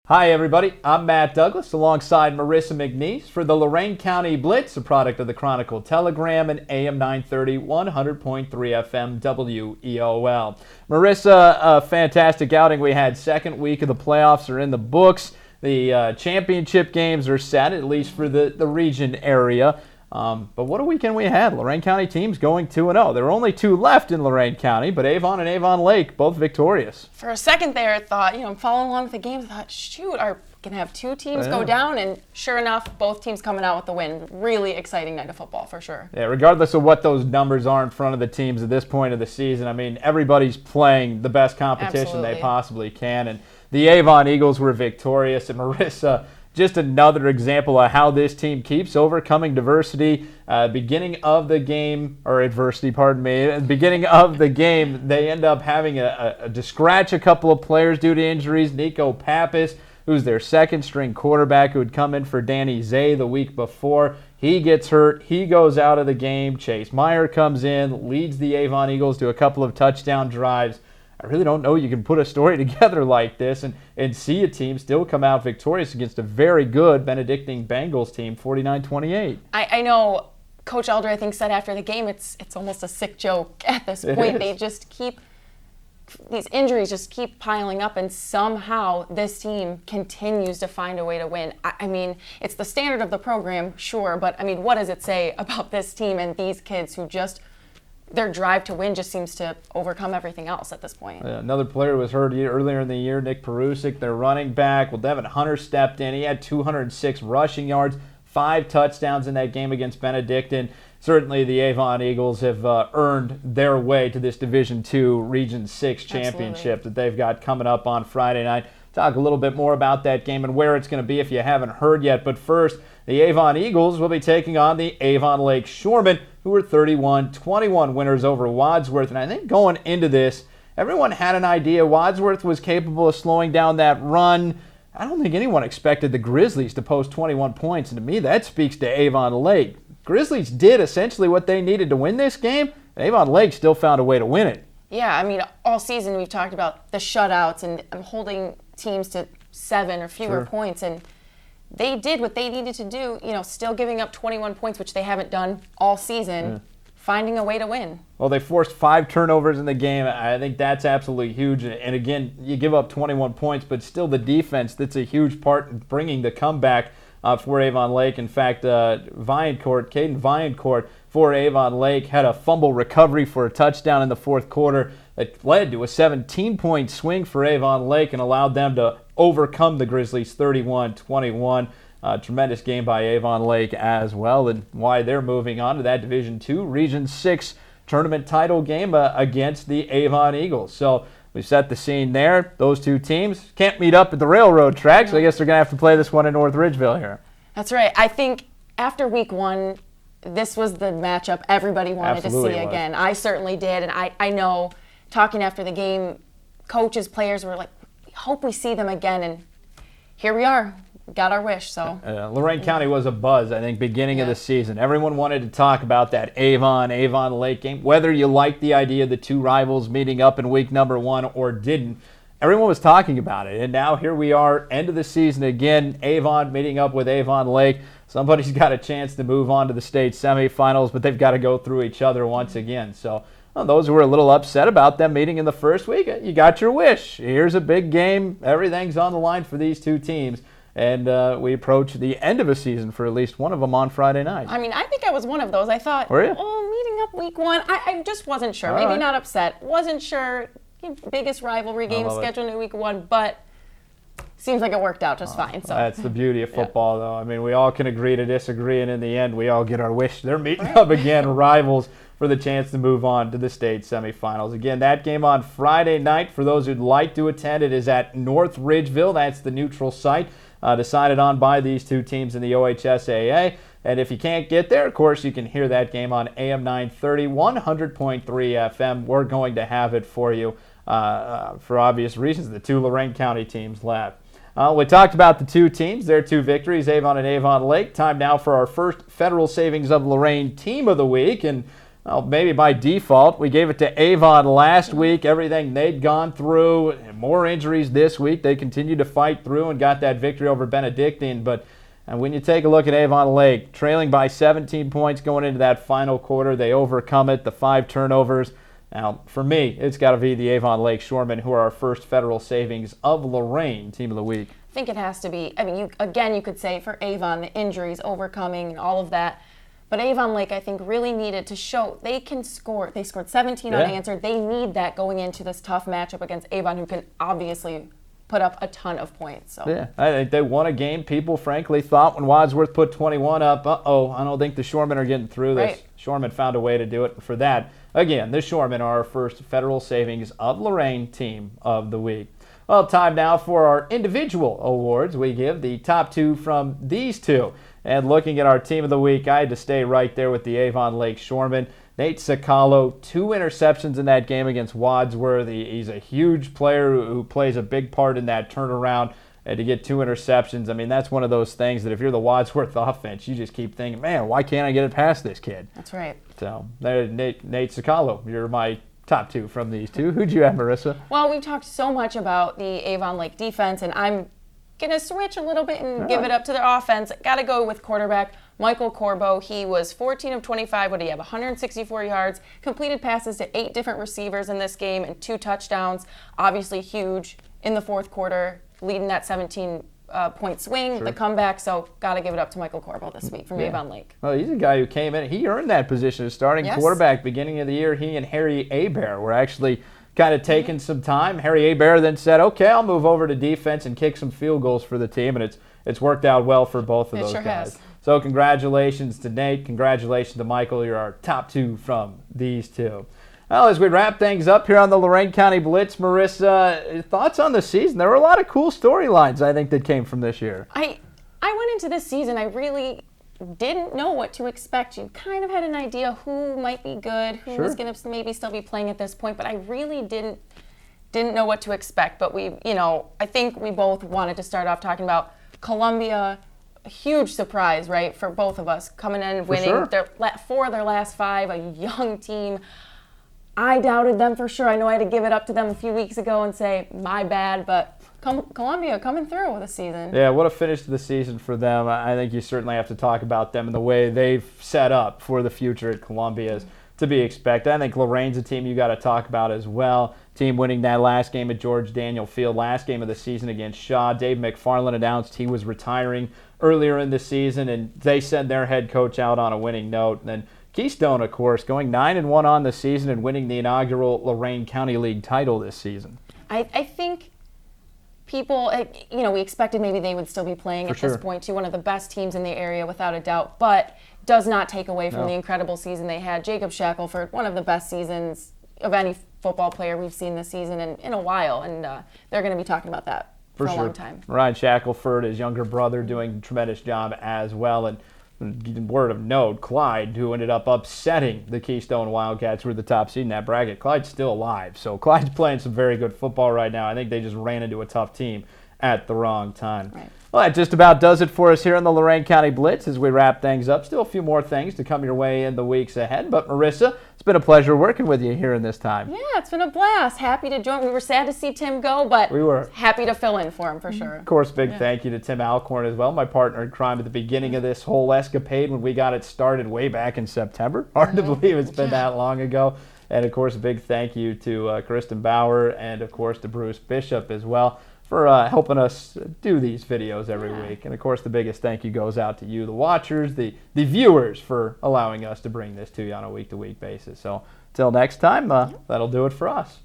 Hi everybody, I'm Matt Douglas alongside Marissa McNees for the Lorain County Blitz, a product of the Chronicle Telegram and AM 930 100.3 FM WEOL. Marissa, a fantastic outing we had. Second week of the playoffs are in the books. The championship games are set, at least for the region area. But what a weekend we had. Lorain County teams going 2-0. There were only two left in Lorain County, but Avon and Avon Lake both victorious. For a second there, I thought, I'm following along with the games. I thought, shoot, are we going to have two teams go down? And sure enough, both teams coming out with the win. Really exciting night of football, for sure. Yeah, regardless of what those numbers are in front of the teams at this point of the season, I mean, everybody's playing the best competition they possibly can. And the Avon Eagles were victorious. And Marissa, just another example of how this team keeps overcoming adversity. Beginning of the game, beginning of the game, they end up having to scratch a couple of players due to injuries. Nico Pappas, who's their second-string quarterback, who had come in for Danny Zay the week before, he gets hurt. He goes out of the game. Chase Meyer comes in, leads the Avon Eagles to a couple of touchdown drives. I really don't know you can put a story together like this and see a team still come out victorious against a very good Benedictine Bengals team, 49-28. I know Coach Elder, I think, said after the game, it's almost a sick joke at this point. They just these injuries just keep piling up, and somehow this team continues to find a way to win. I mean, it's the standard of the program, sure, but I mean, what does it say about this team and these kids who just their drive to win just seems to overcome everything else at this point. Another player was hurt earlier in the year, Nick Perusic, their running back. Well, Devin Hunter stepped in. He had 206 rushing yards, 5 touchdowns in that game against Benedictine. Certainly the Avon Eagles have earned their way to this Division II Region 6 championship that they've got coming up on Friday night. Talk a little bit more about that game and where it's going to be if you haven't heard yet. But first, the Avon Eagles will be taking on the Avon Lake Shoremen, who were 31-21 winners over Wadsworth. And I think going into this, everyone had an idea Wadsworth was capable of slowing down that run. I don't think anyone expected the Grizzlies to post 21 points. And to me, that speaks to Avon Lake. Grizzlies did essentially what they needed to win this game, and Avon Lake still found a way to win it. Yeah, I mean, all season we've talked about the shutouts and holding teams to 7 or fewer points, and they did what they needed to do, still giving up 21 points, which they haven't done all season, finding a way to win. Well, they forced 5 turnovers in the game. I think that's absolutely huge. And again, you give up 21 points, but still the defense, that's a huge part in bringing the comeback for Avon Lake. In fact, Caden Viancourt for Avon Lake had a fumble recovery for a touchdown in the fourth quarter that led to a 17-point swing for Avon Lake and allowed them to overcome the Grizzlies 31-21. Tremendous game by Avon Lake as well, and why they're moving on to that Division II Region 6 tournament title game against the Avon Eagles. So we set the scene there. Those two teams can't meet up at the railroad tracks, so I guess they're going to have to play this one in North Ridgeville here. That's right. I think after week 1, this was the matchup everybody wanted to see again. I certainly did, and I know talking after the game, coaches, players were like, we hope we see them again, and here we are. Got our wish. So Lorain County was a buzz, I think, beginning of the season. Everyone wanted to talk about that Avon Lake game. Whether you liked the idea of the two rivals meeting up in week number 1 or didn't, everyone was talking about it. And now here we are, end of the season again, Avon meeting up with Avon Lake. Somebody's got a chance to move on to the state semifinals, but they've got to go through each other once again. So those who were a little upset about them meeting in the first week, you got your wish. Here's a big game. Everything's on the line for these two teams. And we approach the end of a season for at least one of them on Friday night. I mean, I think I was one of those. I thought, meeting up week 1, I just wasn't sure. Maybe not upset. Wasn't sure. Biggest rivalry game scheduled in week 1, but seems like it worked out just fine. So that's the beauty of football, though. I mean, we all can agree to disagree, and in the end, we all get our wish. They're meeting up again, rivals, for the chance to move on to the state semifinals. Again, that game on Friday night. For those who'd like to attend, it is at North Ridgeville. That's the neutral site decided on by these two teams in the OHSAA. And if you can't get there, of course, you can hear that game on AM 930, 100.3 FM. We're going to have it for you for obvious reasons. The two Lorain County teams left. We talked about the two teams, their 2 victories, Avon and Avon Lake. Time now for our first Federal Savings of Lorain Team of the Week. And Well, maybe by default, we gave it to Avon last week. Everything they'd gone through, and more injuries this week. They continued to fight through and got that victory over Benedictine. But when you take a look at Avon Lake, trailing by 17 points going into that final quarter, they overcome it, the 5 turnovers. Now, for me, it's got to be the Avon Lake Shoremen, who are our first Federal Savings of Lorain Team of the Week. I think it has to be. I mean, you could say for Avon, the injuries, overcoming, and all of that. But Avon Lake, I think, really needed to show they can score. They scored 17 unanswered. They need that going into this tough matchup against Avon, who can obviously put up a ton of points. So. Yeah, I think they won a game people, frankly, thought when Wadsworth put 21 up, I don't think the Shoremen are getting through this. Right. Shoremen found a way to do it. For that, again, the Shoremen are our first Federal Savings of Lorain Team of the Week. Well, time now for our individual awards. We give the top 2 from these 2. And looking at our Team of the Week, I had to stay right there with the Avon Lake Shoremen. Nate Sacalo, 2 interceptions in that game against Wadsworth. He's a huge player who plays a big part in that turnaround. And to get 2 interceptions, I mean, that's one of those things that if you're the Wadsworth offense, you just keep thinking, man, why can't I get it past this kid? That's right. So, Nate Sacalo, you're my top 2 from these 2. Who'd you have, Marissa? Well, we've talked so much about the Avon Lake defense, and I'm going to switch a little bit and give it up to their offense. Got to go with quarterback Michael Corbo. He was 14 of 25. What did he have? 164 yards, completed passes to 8 different receivers in this game, and 2 touchdowns. Obviously huge in the fourth quarter, leading that 17-point swing, the comeback. So got to give it up to Michael Corbo this week from Avon Lake. Well, he's a guy who came in. He earned that position as starting quarterback beginning of the year. He and Harry Hebert were actually kind of taking some time. Harry Hebert then said, okay, I'll move over to defense and kick some field goals for the team, and it's worked out well for both of those guys. Has. So congratulations to Nate. Congratulations to Michael. You're our top 2 from these 2. Well, as we wrap things up here on the Lorain County Blitz, Marissa, thoughts on the season? There were a lot of cool storylines, I think, that came from this year. I went into this season, I really didn't know what to expect. You kind of had an idea who might be good, who was going to maybe still be playing at this point, but I really didn't know what to expect. But I think we both wanted to start off talking about Columbia. A huge surprise, right, for both of us, coming in and winning 4 of their last 5, a young team. I doubted them for sure. I know I had to give it up to them a few weeks ago and say, my bad, but Columbia coming through the season. Yeah, what a finish to the season for them. I think you certainly have to talk about them and the way they've set up for the future at Columbia is to be expected. I think Lorain's a team you got to talk about as well. Team winning that last game at George Daniel Field, last game of the season against Shaw. Dave McFarland announced he was retiring earlier in the season, and they sent their head coach out on a winning note. And then Keystone, of course, going 9-1 on the season and winning the inaugural Lorain County League title this season. I think people, we expected maybe they would still be playing at this point, too. One of the best teams in the area, without a doubt, but does not take away from the incredible season they had. Jacob Shackelford, one of the best seasons of any football player we've seen this season in a while, and they're going to be talking about that for a long time. Ryan Shackelford, his younger brother, doing a tremendous job as well. And word of note, Clyde, who ended up upsetting the Keystone Wildcats, who were the top seed in that bracket. Clyde's still alive, so Clyde's playing some very good football right now. I think they just ran into a tough team at the wrong time. Right. Well, that just about does it for us here on the Lorain County Blitz as we wrap things up. Still a few more things to come your way in the weeks ahead. But, Marissa, it's been a pleasure working with you here in this time. Yeah, it's been a blast. Happy to join. We were sad to see Tim go, but we were happy to fill in for him for sure. Of course, big thank you to Tim Alcorn as well, my partner in crime at the beginning of this whole escapade when we got it started way back in September. Hard to believe it's been that long ago. And, of course, a big thank you to Kristen Bauer and, of course, to Bruce Bishop as well for helping us do these videos every week. And, of course, the biggest thank you goes out to you, the watchers, the viewers, for allowing us to bring this to you on a week-to-week basis. So, until next time, that'll do it for us.